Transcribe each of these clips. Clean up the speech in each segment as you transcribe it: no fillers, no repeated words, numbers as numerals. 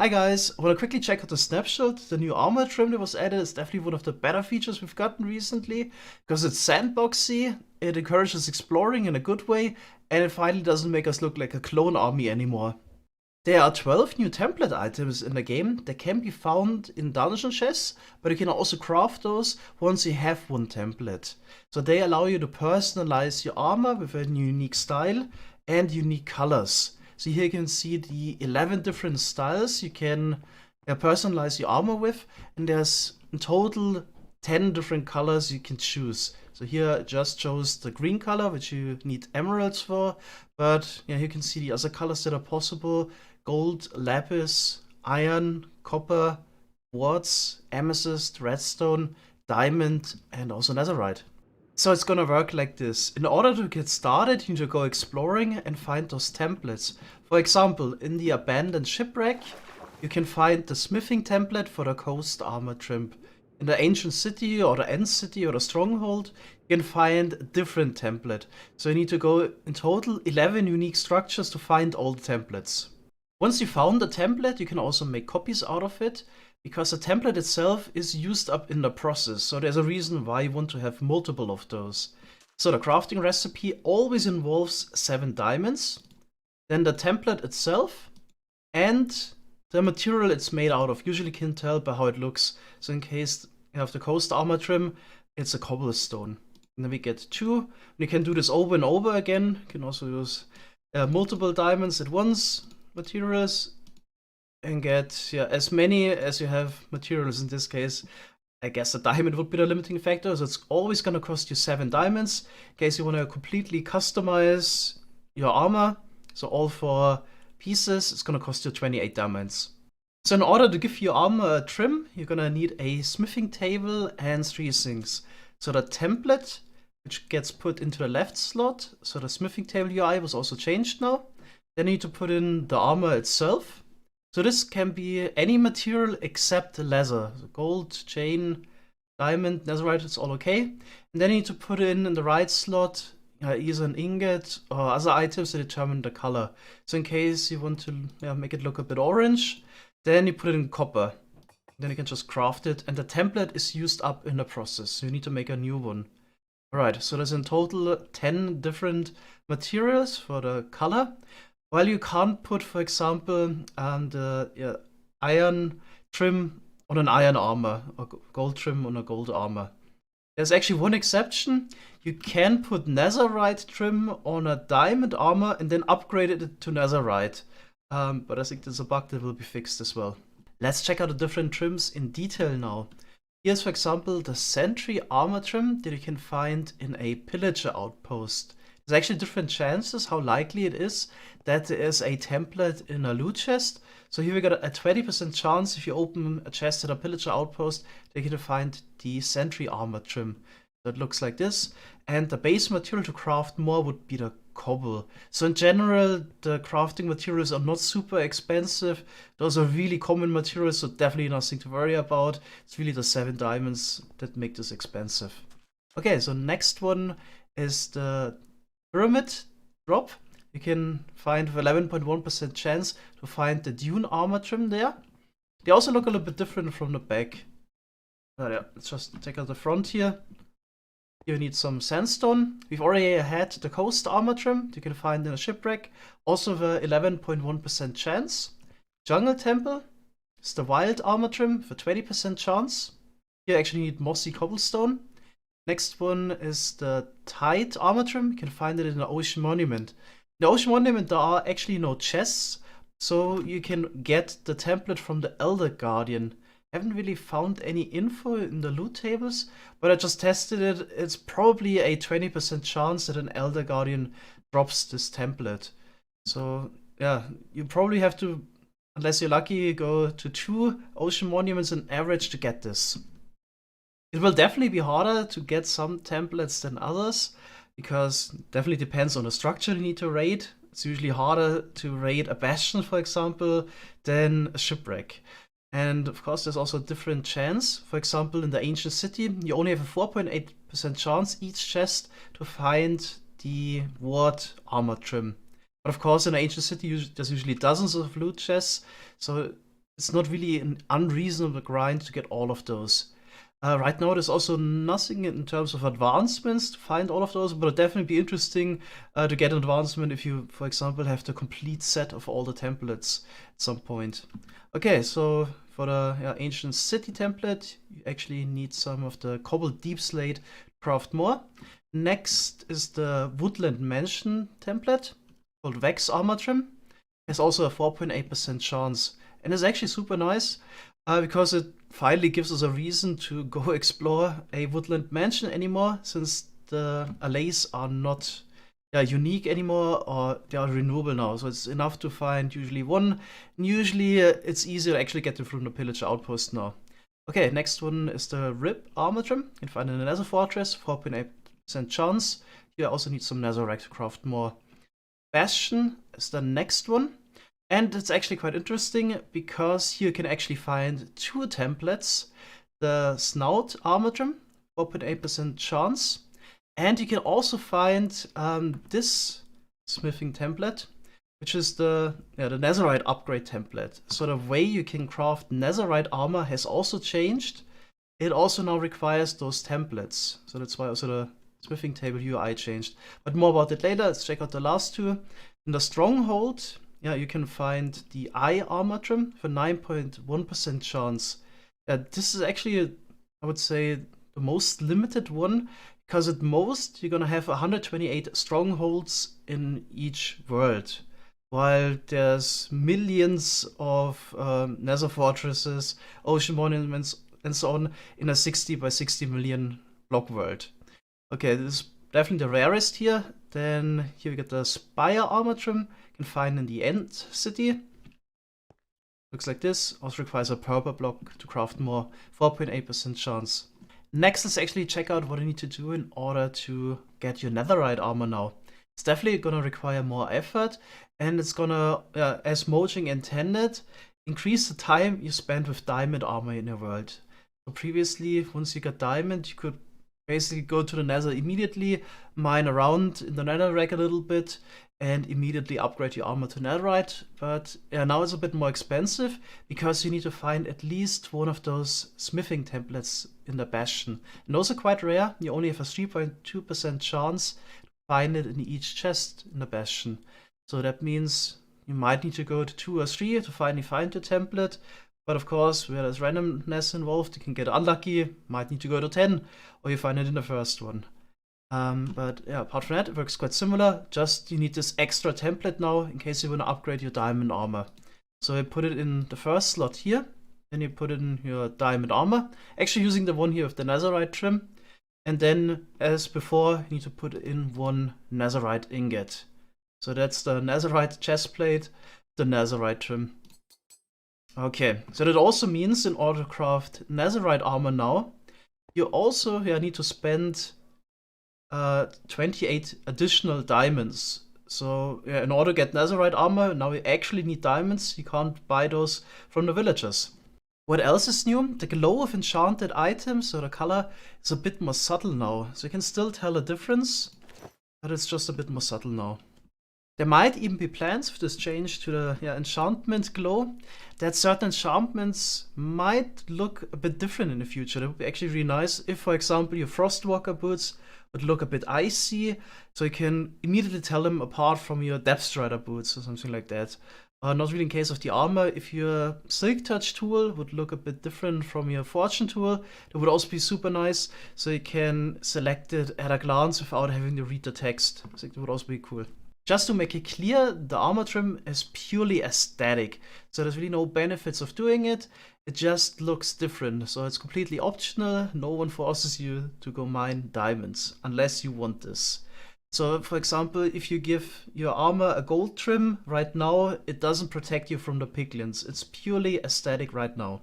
Hi guys, I want to quickly check out the snapshot. The new armor trim that was added is definitely one of the better features we've gotten recently because it's sandboxy, it encourages exploring in a good way, and it finally doesn't make us look like a clone army anymore. There are 12 new template items in the game that can be found in dungeon chests, but you can also craft those once you have one template. So they allow you to personalize your armor with a unique style and unique colors. So here you can see the 11 different styles you can personalize your armor with, and there's in total 10 different colors you can choose. So here it just shows the green color, which you need emeralds for, but yeah, you can see the other colors that are possible: gold, lapis, iron, copper, quartz, amethyst, redstone, diamond, and also netherite. So it's gonna work like this. In order to get started, you need to go exploring and find those templates. For example, in the abandoned shipwreck, you can find the smithing template for the coast armor trim. In the ancient city or the end city or the stronghold, you can find a different template. So you need to go in total 11 unique structures to find all the templates. Once you found the template, you can also make copies out of it, because the template itself is used up in the process, so there's a reason why you want to have multiple of those. So the crafting recipe always involves 7 diamonds, then the template itself, and the material it's made out of. Usually you can tell by how it looks. So in case you have the coast armor trim, it's a cobblestone. And then we get 2. And you can do this over and over again. You can also use multiple diamonds at once, materials, and get as many as you have materials. In this case, I guess a diamond would be the limiting factor, so it's always going to cost you 7 diamonds in case you want to completely customize your armor. So all 4 pieces, it's going to cost you 28 diamonds. So in order to give your armor a trim, you're going to need a smithing table and 3 things. So the template, which gets put into the left slot, so the smithing table UI was also changed now. Then you need to put in the armor itself. So this can be any material except leather. So gold, chain, diamond, netherite, it's all okay. And then you need to put in the right slot either an ingot or other items to determine the color. So in case you want to make it look a bit orange, then you put it in copper. Then you can just craft it, and the template is used up in the process. So you need to make a new one. Alright, so there's in total 10 different materials for the color. While you can't put, for example, the iron trim on an iron armor or gold trim on a gold armor. There's actually one exception. You can put netherite trim on a diamond armor and then upgrade it to netherite. But I think there's a bug that will be fixed as well. Let's check out the different trims in detail now. Here's, for example, the sentry armor trim that you can find in a pillager outpost. There's actually different chances how likely it is that there is a template in a loot chest. So here we got a 20% chance if you open a chest at a pillager outpost that you're gonna find the sentry armor trim. So it looks like this. And the base material to craft more would be the cobble. So in general, the crafting materials are not super expensive. Those are really common materials, so definitely nothing to worry about. It's really the 7 diamonds that make this expensive. Okay, so next one is the pyramid drop. You can find with 11.1% chance to find the dune armor trim there. They also look a little bit different from the back. Yeah, let's just take out the front here. You need some sandstone. We've already had the coast armor trim you can find in a shipwreck. Also the 11.1% chance. Jungle temple is the wild armor trim for 20% chance. You actually need mossy cobblestone. Next one is the tide armor trim. You can find it in the ocean monument. In the ocean monument there are actually no chests, so you can get the template from the Elder Guardian. I haven't really found any info in the loot tables, but I just tested it. It's probably a 20% chance that an Elder Guardian drops this template. So yeah, you probably have to, unless you're lucky, go to 2 ocean monuments on average to get this. It will definitely be harder to get some templates than others, because it definitely depends on the structure you need to raid. It's usually harder to raid a bastion, for example, than a shipwreck. And of course, there's also a different chance. For example, in the ancient city, you only have a 4.8% chance each chest to find the ward armor trim. But of course, in the ancient city, there's usually dozens of loot chests, so it's not really an unreasonable grind to get all of those. Right now, there's also nothing in terms of advancements to find all of those, but it'd definitely be interesting to get an advancement if you, for example, have the complete set of all the templates at some point. Okay, so for the ancient city template, you actually need some of the cobbled deep slate to craft more. Next is the woodland mansion template called Vex Armor Trim. It's also a 4.8% chance, and it's actually super nice because it finally gives us a reason to go explore a woodland mansion anymore, since the allays are not unique anymore, or they are renewable now. So it's enough to find usually one, and usually it's easier to actually get them from the pillager outpost now. Okay, next one is the Rib Armor Trim. You can find it in the Nether Fortress, 4.8% chance. You also need some Netherrack to craft more. Bastion is the next one. And it's actually quite interesting because here you can actually find two templates. The Snout Armor Trim, 4.8% chance. And you can also find this smithing template, which is the Netherite upgrade template. So the way you can craft Netherite armor has also changed. It also now requires those templates. So that's why also the smithing table UI changed. But more about it later. Let's check out the last two. In the Stronghold, you can find the Eye Armor Trim for 9.1% chance. This is actually, I would say, the most limited one, because at most you're gonna have 128 strongholds in each world, while there's millions of nether fortresses, ocean monuments, and so on in a 60 by 60 million block world. Okay, this is definitely the rarest here. Then here we get the Spire Armor Trim. You can find in the End City. Looks like this. Also requires a purple block to craft more. 4.8% chance. Next, let's actually check out what you need to do in order to get your netherite armor now. It's definitely gonna require more effort, and it's gonna, as Mojang intended, increase the time you spend with diamond armor in your world. So previously, once you got diamond, you could basically go to the nether immediately, mine around in the netherrack a little bit, and immediately upgrade your armor to netherite. But now it's a bit more expensive because you need to find at least one of those smithing templates in the Bastion. And those are quite rare. You only have a 3.2% chance to find it in each chest in the Bastion. So that means you might need to go to 2 or 3 to finally find your template. But of course, where there's randomness involved, you can get unlucky, might need to go to 10, or you find it in the first one. But yeah, apart from that, it works quite similar. Just you need this extra template now in case you want to upgrade your diamond armor. So I put it in the first slot here, then you put it in your diamond armor, actually using the one here with the netherite trim. And then, as before, you need to put in one netherite ingot. So that's the netherite chestplate, the netherite trim. Okay, so that also means in order to craft netherite armor now, you also need to spend 28 additional diamonds. So in order to get netherite armor, now you actually need diamonds. You can't buy those from the villagers. What else is new? The glow of enchanted items, so the color is a bit more subtle now. So you can still tell a difference, but it's just a bit more subtle now. There might even be plans with this change to the enchantment glow that certain enchantments might look a bit different in the future. That would be actually really nice if, for example, your Frostwalker boots would look a bit icy, so you can immediately tell them apart from your Depthstrider boots or something like that. Not really in case of the armor. If your Silk Touch tool would look a bit different from your Fortune tool, that would also be super nice, so you can select it at a glance without having to read the text. I think that would also be cool. Just to make it clear, the armor trim is purely aesthetic, so there's really no benefits of doing it. It just looks different, so it's completely optional. No one forces you to go mine diamonds, unless you want this. So, for example, if you give your armor a gold trim right now, it doesn't protect you from the piglins. It's purely aesthetic right now.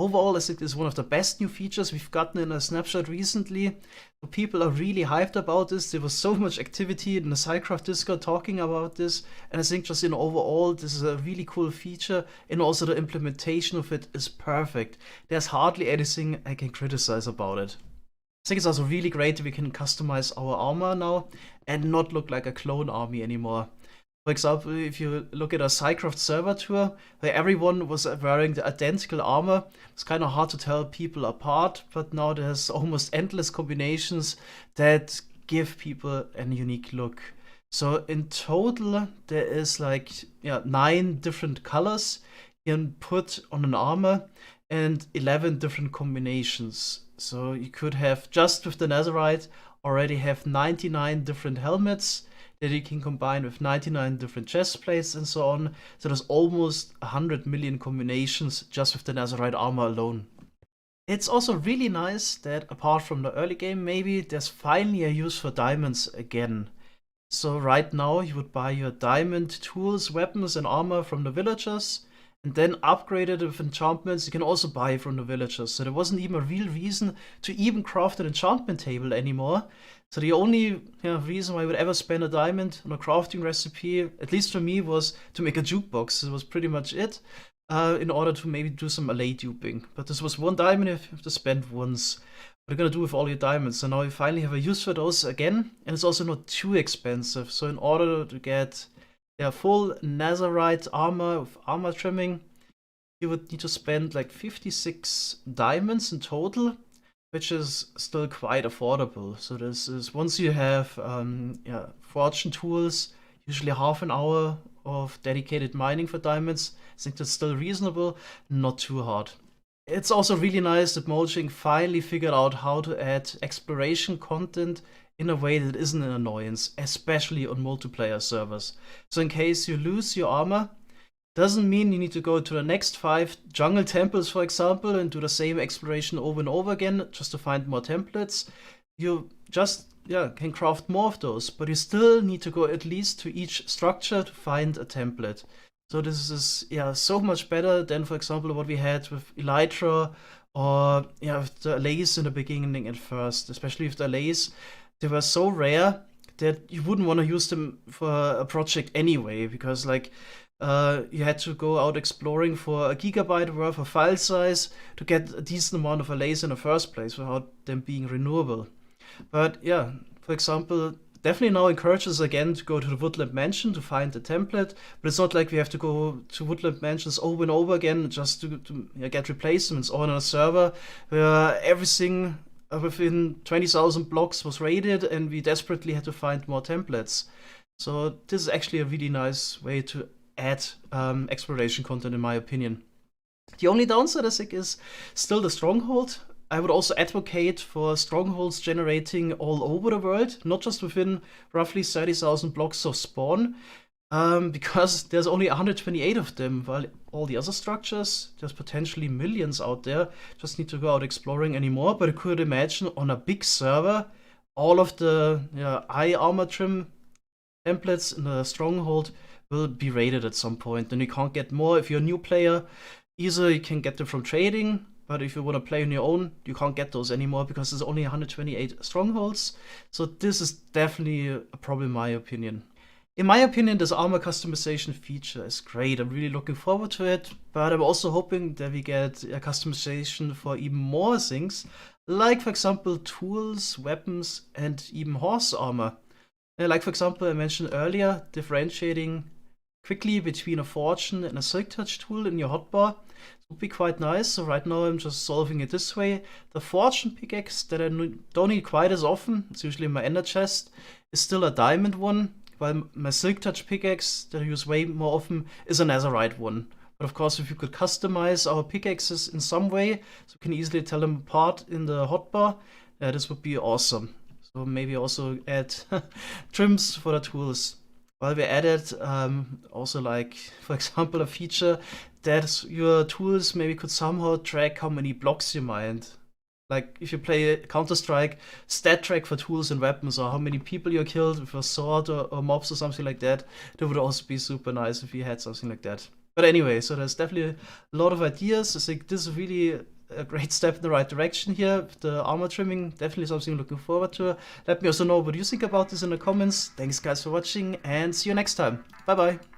Overall, I think this is one of the best new features we've gotten in a snapshot recently. So people are really hyped about this. There was so much activity in the Cycraft Discord talking about this. And I think just in overall, this is a really cool feature. And also the implementation of it is perfect. There's hardly anything I can criticize about it. I think it's also really great that we can customize our armor now and not look like a clone army anymore. For example, if you look at a Cycraft server tour, where everyone was wearing the identical armor, it's kind of hard to tell people apart, but now there's almost endless combinations that give people a unique look. So in total, there is like 9 different colors you can put on an armor and 11 different combinations. So you could have, just with the Netherite, already have 99 different helmets that you can combine with 99 different chest plates and so on. So there's almost 100 million combinations just with the Netherite armor alone. It's also really nice that, apart from the early game maybe, there's finally a use for diamonds again. So right now you would buy your diamond tools, weapons and armor from the villagers, and then upgrade it with enchantments you can also buy from the villagers. So there wasn't even a real reason to even craft an enchantment table anymore. So the only reason why I would ever spend a diamond on a crafting recipe, at least for me, was to make a jukebox. It was pretty much it, in order to maybe do some allay duping. But this was 1 diamond you have to spend once. What are you gonna do with all your diamonds? So now you finally have a use for those again, and it's also not too expensive. So in order to get full Netherite armor with armor trimming, you would need to spend like 56 diamonds in total, which is still quite affordable. So this is, once you have fortune tools, usually half an hour of dedicated mining for diamonds. I think that's still reasonable, not too hard. It's also really nice that Mojang finally figured out how to add exploration content in a way that isn't an annoyance, especially on multiplayer servers. So in case you lose your armor, doesn't mean you need to go to the next 5 jungle temples, for example, and do the same exploration over and over again just to find more templates. You just can craft more of those, but you still need to go at least to each structure to find a template. So this is so much better than, for example, what we had with Elytra or with the allays in the beginning at first, especially with the allays. They were so rare that you wouldn't want to use them for a project anyway, because like you had to go out exploring for a gigabyte worth of file size to get a decent amount of allays in the first place without them being renewable. But for example, definitely now encourages again to go to the Woodland Mansion to find the template, but it's not like we have to go to Woodland Mansions over and over again just to get replacements, or on a server where everything within 20,000 blocks was raided and we desperately had to find more templates. So this is actually a really nice way to add exploration content, in my opinion. The only downside, I think, is still the stronghold. I would also advocate for strongholds generating all over the world, not just within roughly 30,000 blocks of spawn, because there's only 128 of them, while all the other structures, there's potentially millions out there, just need to go out exploring anymore. But I could imagine on a big server, all of the eye armor trim templates in the stronghold will be raided at some point, and you can't get more. If you're a new player, either you can get them from trading, but if you want to play on your own, you can't get those anymore because there's only 128 strongholds. So this is definitely a problem in my opinion. In my opinion, this armor customization feature is great. I'm really looking forward to it, but I'm also hoping that we get a customization for even more things, like for example tools, weapons, and even horse armor. Like for example, I mentioned earlier, differentiating quickly between a fortune and a silk touch tool in your hotbar would be quite nice. So right now I'm just solving it this way. The fortune pickaxe that I don't need quite as often, it's usually in my ender chest, is still a diamond one, while my silk touch pickaxe that I use way more often is a netherite one. But of course, if you could customize our pickaxes in some way, so we can easily tell them apart in the hotbar, this would be awesome. So maybe also add trims for the tools. Well, we added also, like, for example, a feature that your tools maybe could somehow track how many blocks you mined. Like, if you play Counter-Strike, stat track for tools and weapons, or how many people you killed with a sword or mobs or something like that. That would also be super nice if you had something like that. But anyway, so there's definitely a lot of ideas. I think this is really a great step in the right direction here. The armor trimming, definitely something I'm looking forward to. Let me also know what you think about this in the comments. Thanks guys for watching, and see you next time. Bye bye.